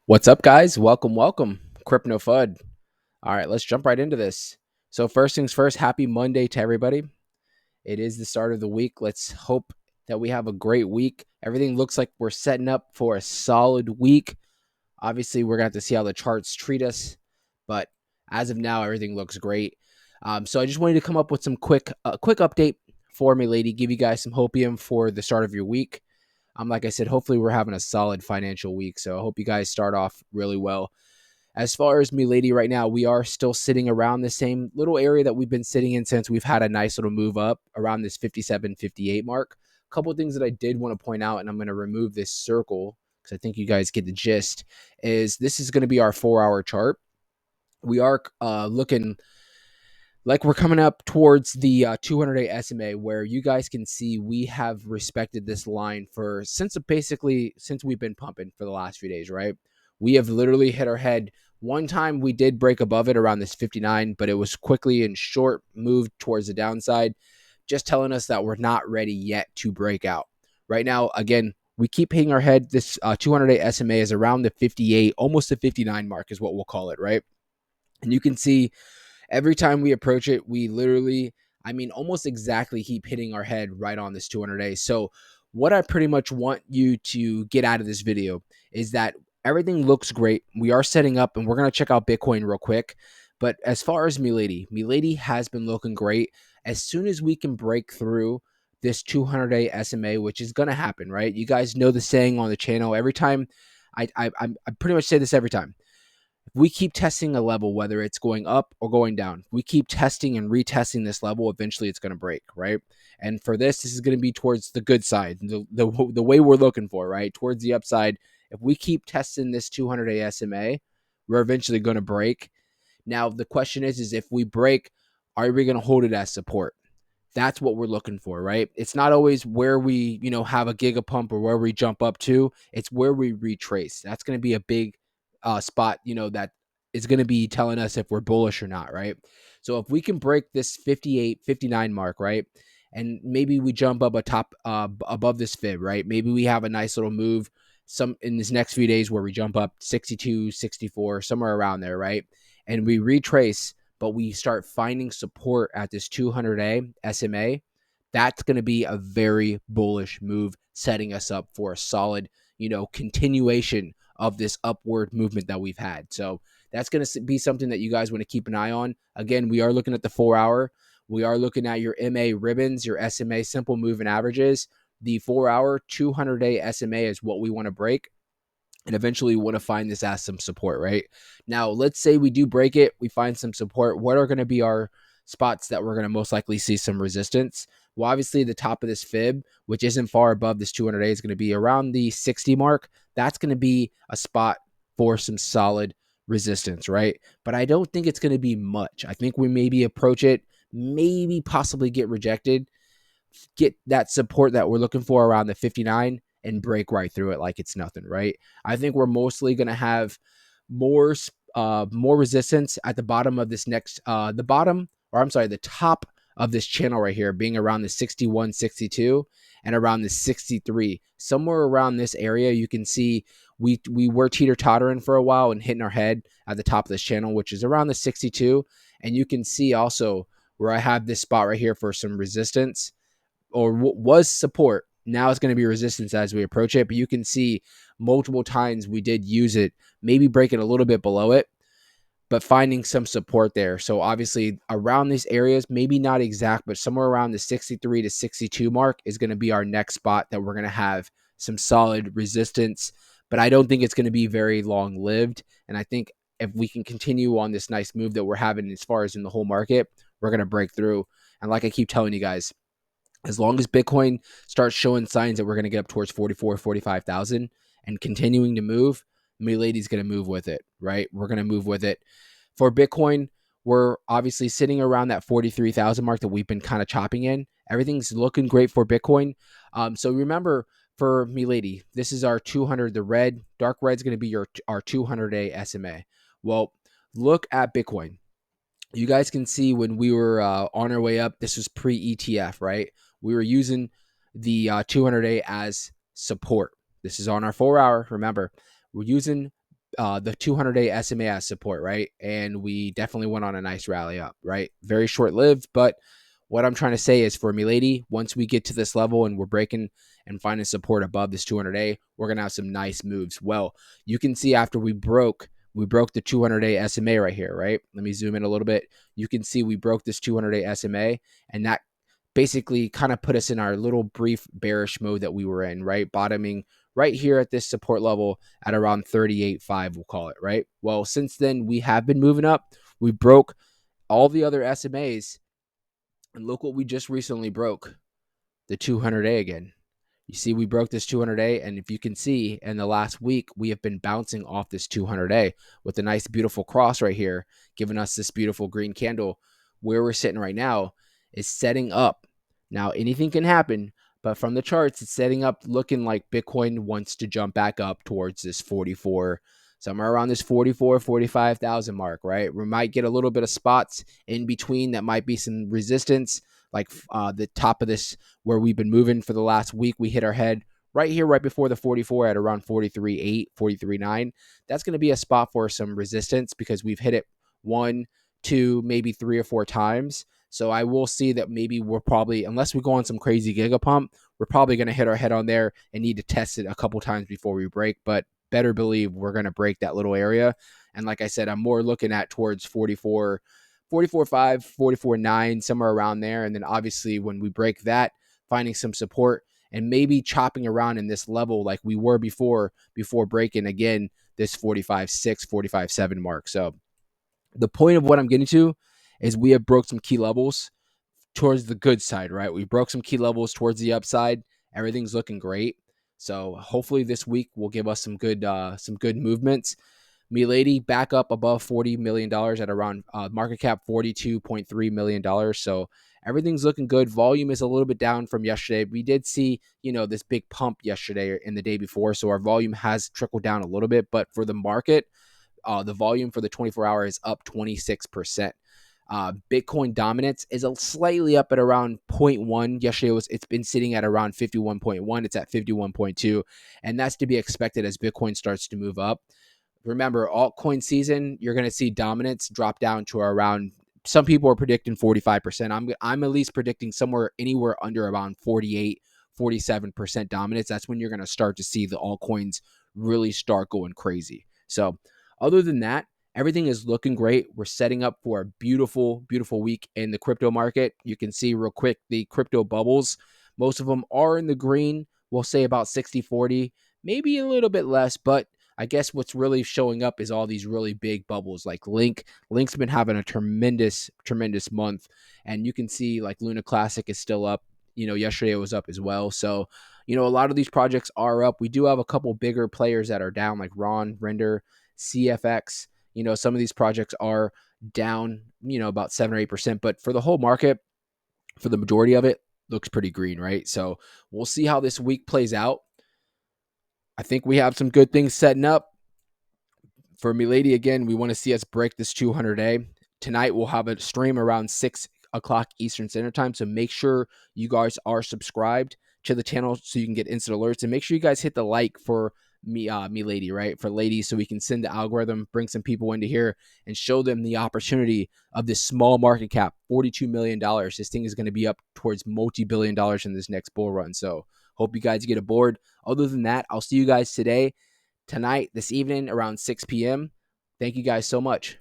What's up, guys? Welcome. Crypto FUD. All right, let's jump right into this. So, first things first, happy Monday to everybody. It is the start of the week. Let's hope that we have a great week. Everything looks like we're setting up for a solid week. Obviously, we're going to have to see how the charts treat us, but as of now, everything looks great. So, I just wanted to come up with some quick update for Milady, give you guys some hopium for the start of your week. Like I said, hopefully we're having a solid financial week. So I hope you guys start off really well. As far as Milady right now, we are still sitting around the same little area that we've been sitting in since we've had a nice little move up around this 57, 58 mark. A couple of things that I did want to point out, and I'm going to remove this circle because I think you guys get the gist, is this is going to be our 4-hour chart. We are looking like we're coming up towards the 200-day SMA, where you guys can see we have respected this line for since we've been pumping for the last few days, right? We have literally hit our head. One time we did break above it around this 59, but it was quickly and short moved towards the downside, just telling us that we're not ready yet to break out. Right now, again, we keep hitting our head. This 200-day SMA is around the 58, almost the 59 mark is what we'll call it, right? And you can see every time we approach it, we literally, almost exactly keep hitting our head right on this 200 days. So, what I pretty much want you to get out of this video is that everything looks great. We are setting up, and we're going to check out Bitcoin real quick. But as far as Milady has been looking great. As soon as we can break through this 200-day SMA, which is going to happen, right? You guys know the saying on the channel. Every time, I pretty much say this every time. If we keep testing a level, whether it's going up or going down, we keep testing and retesting this level, eventually it's going to break, right? And for this is going to be towards the good side, the way we're looking for, right? Towards the upside. If we keep testing this 200-day SMA, we're eventually going to break. Now, the question is if we break, are we going to hold it as support? That's what we're looking for, right? It's not always where we, have a giga pump or where we jump up to. It's where we retrace. That's going to be a big spot, that is going to be telling us if we're bullish or not, right? So if we can break this 58, 59 mark, right? And maybe we jump up above this fib, right? Maybe we have a nice little move some in this next few days where we jump up 62, 64, somewhere around there, right? And we retrace, but we start finding support at this 200-day SMA, that's going to be a very bullish move, setting us up for a solid, continuation of this upward movement that we've had. So that's going to be something that you guys want to keep an eye on. Again, we are looking at the 4-hour. We are looking at your MA ribbons, your SMA simple moving averages. The 4-hour, 200-day SMA is what we want to break. And eventually we want to find this as some support, right? Now, let's say we do break it, we find some support. What are going to be our spots that we're going to most likely see some resistance? Well, obviously the top of this fib, which isn't far above this 200-day, is going to be around the 60 mark. That's going to be a spot for some solid resistance, right? But I don't think it's going to be much. I think we maybe approach it, maybe possibly get rejected, get that support that we're looking for around the 59 and break right through it like it's nothing, right? I think we're mostly going to have more more resistance at the bottom of this next the top of this channel right here being around the 61, 62 and around the 63. Somewhere around this area you can see we were teeter-tottering for a while and hitting our head at the top of this channel, which is around the 62, and you can see also where I have this spot right here for some resistance or was support. Now it's going to be resistance as we approach it. But you can see multiple times we did use it, maybe breaking a little bit below it, but finding some support there. So obviously around these areas, maybe not exact, but somewhere around the 63 to 62 mark is going to be our next spot that we're going to have some solid resistance. But I don't think it's going to be very long lived. And I think if we can continue on this nice move that we're having as far as in the whole market, we're going to break through. And like I keep telling you guys, as long as Bitcoin starts showing signs that we're going to get up towards 44, 45,000 and continuing to move, Milady's going to move with it, right? We're going to move with it. For Bitcoin, we're obviously sitting around that 43,000 mark that we've been kind of chopping in. Everything's looking great for Bitcoin. So remember, for Milady, this is our 200. The red, dark red is going to be our 200-day SMA. Well, look at Bitcoin. You guys can see when we were on our way up, this was pre-ETF, right? We were using the 200-day as support. This is on our 4-hour. Remember, we're using the 200-day SMA as support, right? And we definitely went on a nice rally up, right? Very short lived, but what I'm trying to say is for Milady, once we get to this level and we're breaking and finding support above this 200-day, we're gonna have some nice moves. Well, you can see after we broke the 200-day SMA right here, right? Let me zoom in a little bit. You can see we broke this 200-day SMA, and that basically kind of put us in our little brief bearish mode that we were in, right? Bottoming right here at this support level at around 38.5, we'll call it, right? Well, since then, we have been moving up. We broke all the other SMAs, and look what we just recently broke, the 200-day again. You see, we broke this 200-day, and if you can see, in the last week, we have been bouncing off this 200-day with a nice, beautiful cross right here, giving us this beautiful green candle. Where we're sitting right now is setting up. Now, anything can happen, but from the charts, it's setting up looking like Bitcoin wants to jump back up towards this 44, somewhere around this 44, 45,000 mark, right? We might get a little bit of spots in between that might be some resistance, like the top of this where we've been moving for the last week. We hit our head right here, right before the 44 at around 43.8, 43.9. That's going to be a spot for some resistance because we've hit it one, two, maybe three or four times. So I will see that maybe we're probably, unless we go on some crazy giga pump, we're probably going to hit our head on there and need to test it a couple times before we break. But better believe we're going to break that little area. And like I said, I'm more looking at towards 44, 44.5, 44.9, somewhere around there. And then obviously when we break that, finding some support and maybe chopping around in this level like we were before breaking again this 45.6, 45.7 mark. So the point of what I'm getting to is we have broke some key levels towards the good side, right? We broke some key levels towards the upside. Everything's looking great. So hopefully this week will give us some good movements. Milady back up above $40 million at around market cap $42.3 million. So everything's looking good. Volume is a little bit down from yesterday. We did see, this big pump yesterday and the day before. So our volume has trickled down a little bit. But for the market, the volume for the 24-hour is up 26%. Bitcoin dominance is a slightly up at around zero point 0.1. Yesterday it's been sitting at around 51.1. It's at 51.2, and that's to be expected as Bitcoin starts to move up. Remember, altcoin season, you're going to see dominance drop down to around. Some people are predicting 45%. I'm at least predicting anywhere under around 48, 47% dominance. That's when you're going to start to see the altcoins really start going crazy. So, other than that, everything is looking great. We're setting up for a beautiful, beautiful week in the crypto market. You can see real quick the crypto bubbles. Most of them are in the green. We'll say about 60-40, maybe a little bit less, but I guess what's really showing up is all these really big bubbles like Link. Link's been having a tremendous, tremendous month. And you can see like Luna Classic is still up. Yesterday it was up as well. So, a lot of these projects are up. We do have a couple bigger players that are down, like Ron, Render, CFX. Some of these projects are down, about 7 or 8%. But for the whole market, for the majority of it, looks pretty green, right? So we'll see how this week plays out. I think we have some good things setting up. For Milady, again, we want to see us break this 200-day. Tonight, we'll have a stream around 6 o'clock Eastern Standard Time. So make sure you guys are subscribed to the channel so you can get instant alerts. And make sure you guys hit the like for Milady, right? For ladies, so we can send the algorithm, bring some people into here, and show them the opportunity of this small market cap, $42 million. This thing is going to be up towards multi-billion dollars in this next bull run. So hope you guys get aboard. Other than that, I'll see you guys tonight, this evening around 6 p.m. Thank you guys so much.